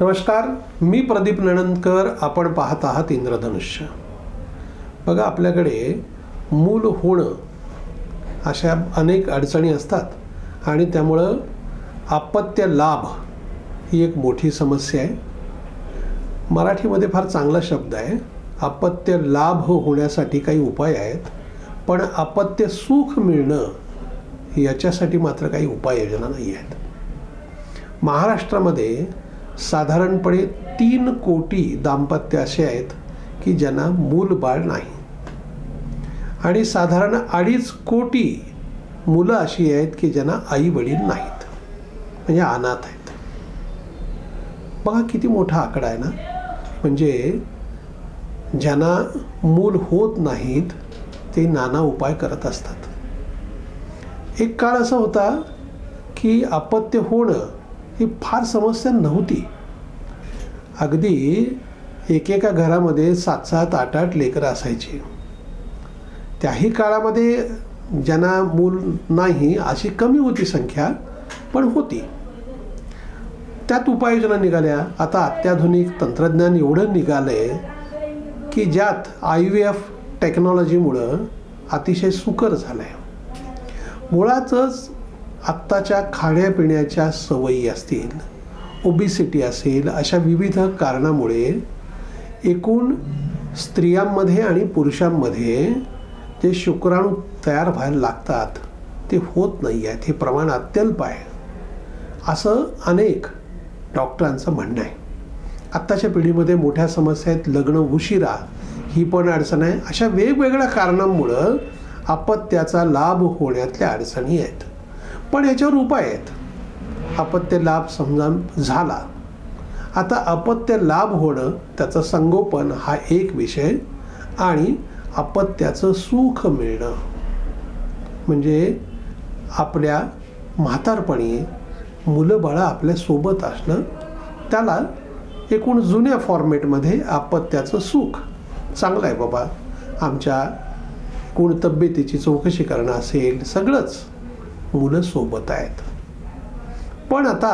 नमस्कार, मी प्रदीप नणंदकर. आपण पाहत आहात इंद्रधनुष्य. बघा, आपल्याकडे मूल होणं अशा अनेक अडचणी असतात आणि त्यामुळं अपत्य लाभ ही एक मोठी समस्या आहे. मराठीमध्ये फार चांगला शब्द आहे. अपत्य लाभ होण्यासाठी काही उपाय आहेत, पण अपत्य सुख मिळणं याच्यासाठी मात्र काही उपाययोजना नाही आहेत. महाराष्ट्रामध्ये साधारणपणे 3 कोटी दाम्पत्य असे आहेत की ज्यांना मूलबाळ नाही, आणि साधारण 2.5 कोटी मुलं अशी आहेत की ज्यांना आई वडील नाहीत, म्हणजे अनाथ आहेत. बघा किती मोठा आकडा आहे ना. म्हणजे ज्यांना मूल होत नाहीत ते नाना उपाय करत असतात. एक काळ असा होता की अपत्य होणं ही फार समस्या नव्हती. अगदी एकेका घरामध्ये 7-7, 8-8 लेकरं असायची. त्याही काळामध्ये ज्यांना मूल नाही अशी कमी होती संख्या, पण होती. त्यात उपाययोजना निघाल्या. आता अत्याधुनिक तंत्रज्ञान एवढं निघालंय की ज्यात IVF टेक्नॉलॉजीमुळं अतिशय सुकर झालं आहे. मुळातच आत्ताच्या खाण्यापिण्याच्या सवयी असतील, ओबिसिटी असेल, अशा विविध कारणामुळे एकूण स्त्रियांमध्ये आणि पुरुषांमध्ये जे शुक्राणू तयार व्हायला लागतात ते होत नाही आहेत. हे प्रमाण अत्यल्प आहे असं अनेक डॉक्टरांचं म्हणणं आहे. आत्ताच्या पिढीमध्ये मोठ्या समस्या आहेत. लग्न उशिरा ही पण अडचण आहे. अशा वेगवेगळ्या कारणांमुळं अपत्याचा लाभ होण्यातल्या अडचणी आहेत, पण याच्यावर उपाय आहेत. अपत्य लाभ समजा झाला, आता अपत्य लाभ होणं, त्याचं संगोपन हा एक विषय, आणि अपत्याचं सुख मिळणं म्हणजे आपल्या म्हातारपणी मुलं बाळं आपल्या सोबत असणं, त्याला एकूण जुन्या फॉर्मॅटमध्ये अपत्याचं सुख. चांगलं आहे बाबा, आमच्या कोण तब्येतीची चौकशी करणं असेल, सगळंच मुलं सोबत आहेत. पण आता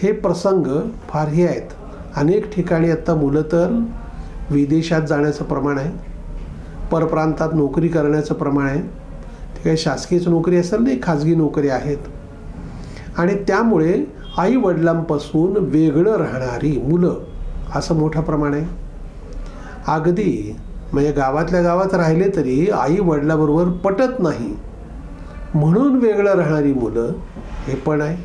हे प्रसंग फार हे आहेत. अनेक ठिकाणी आता मुलं तर विदेशात जाण्याचं प्रमाण आहे, परप्रांतात नोकरी करण्याचं प्रमाण आहे. ते काही शासकीय नोकरी असेल नाही, खाजगी नोकरी आहेत. आणि त्यामुळे आईवडिलांपासून वेगळं राहणारी मुलं असं मोठं प्रमाण आहे. अगदी म्हणजे गावातल्या गावात राहिले तरी आईवडिलाबरोबर पटत नाही म्हणून वेगळं राहणारी मुलं हे पण आहे.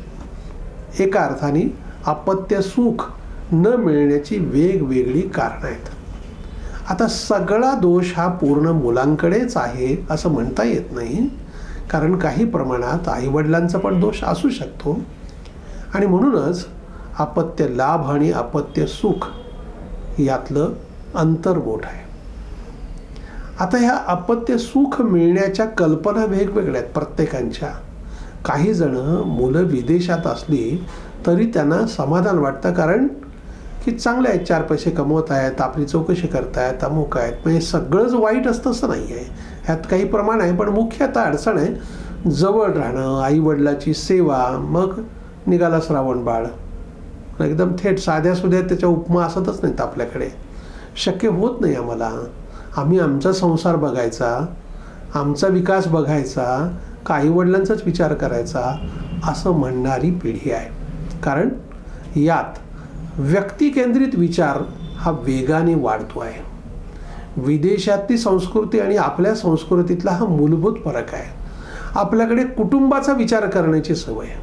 एका अर्थाने अपत्य सुख न मिळण्याची वेगवेगळी कारणं आहेत. आता सगळा दोष हा पूर्ण मुलांकडेच आहे असं म्हणता येत नाही, कारण काही प्रमाणात आईवडिलांचा पण दोष असू शकतो. आणि म्हणूनच अपत्य लाभ आणि अपत्य सुख यातलं अंतर मोठं आहे. आता ह्या अपत्य सुख मिळण्याच्या कल्पना वेगवेगळ्या आहेत प्रत्येकांच्या. काही जण मुलं विदेशात असली तरी त्यांना समाधान वाटतं, कारण की चांगले आहेत, 4 पैसे कमवत आहेत, आपली चौकशी करतायत, अमुक आहेत. म्हणजे सगळंच वाईट असतं असं नाही आहे, ह्यात काही प्रमाण आहे. पण मुख्य आता अडचण आहे जवळ राहणं, आईवडिलाची सेवा. मग निघाला श्रावण बाळ, एकदम थेट साध्या सुध्या त्याच्या उपमा असतच नाहीत आपल्याकडे. शक्य होत नाही आम्हाला. आम्ही आमचा संसार बघायचा, आमचा विकास बघायचा, का आईवडिलांचाच विचार करायचा असं म्हणणारी पिढी आहे. कारण यात व्यक्तिकेंद्रित विचार हा वेगाने वाढतो आहे. विदेशातली संस्कृती आणि आपल्या संस्कृतीतला हा मूलभूत फरक आहे. आपल्याकडे कुटुंबाचा विचार करण्याची सवय आहे,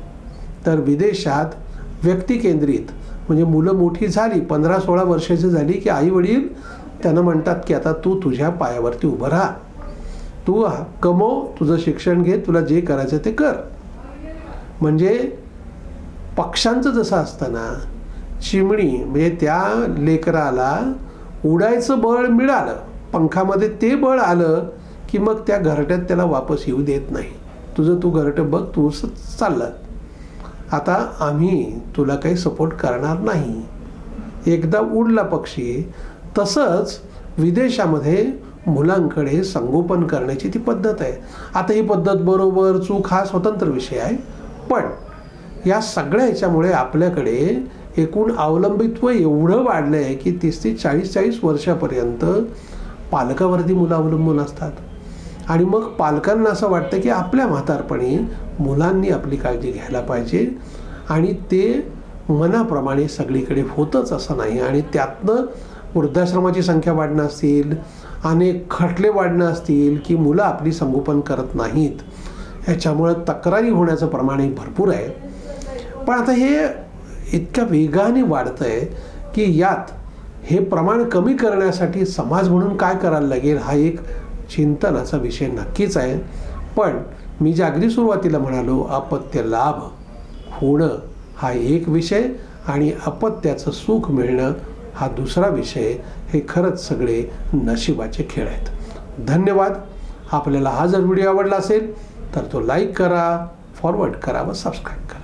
तर विदेशात व्यक्तिकेंद्रित म्हणजे मुलं मोठी झाली, 15-16 वर्षाची झाली की आईवडील त्यांना म्हणतात की आता तू तुझ्या पायावरती उभं राहा, तू कमव, तुझं शिक्षण घे, तुला जे करायचं ते कर. म्हणजे पक्ष्यांचं जसं असतं ना, चिमणी म्हणजे त्या लेकराला उडायचं बळ मिळालं, पंखामध्ये ते बळ आलं की मग त्या घरट्यात त्याला वापस येऊ देत नाही. तुझं तू घरटं बघ, तू चाललं, आता आम्ही तुला काही सपोर्ट करणार नाही. एकदा उडला पक्षी. तसंच विदेशामध्ये मुलांकडे संगोपन करण्याची ती पद्धत आहे. आता ही पद्धत बरोबर चूक हा स्वतंत्र विषय आहे, पण या सगळ्या ह्याच्यामुळे आपल्याकडे एकूण अवलंबित्व एवढं वाढलं आहे की 30 ते 40 वर्षापर्यंत पालकावरती मुलं अवलंबून असतात. आणि मग पालकांना असं वाटतं की आपल्या म्हातारपणी मुलांनी आपली काळजी घ्यायला पाहिजे आणि ते मनाप्रमाणे सगळीकडे होतच असं नाही. आणि त्यातनं वृद्धाश्रमाची संख्या वाढणं असतील, अनेक खटले वाढणं असतील की मुलं आपली संगोपन करत नाहीत, ह्याच्यामुळं तक्रारी होण्याचं प्रमाणही भरपूर आहे. पण आता हे इतक्या वेगाने वाढतं आहे की यात हे प्रमाण कमी करण्यासाठी समाज म्हणून काय करायला लागेल हा एक चिंतनाचा विषय नक्कीच आहे. पण मी जे अगदी सुरुवातीला म्हणालो, अपत्य लाभ होणं हा एक विषय आणि अपत्याचं सुख मिळणं हा दुसरा विषय. हे खरंच सगळे नशिबाचे खेळ आहेत. धन्यवाद. आपल्याला हा जर व्हिडिओ आवडला असेल तर तो लाईक करा, फॉरवर्ड करा व सबस्क्राईब करा.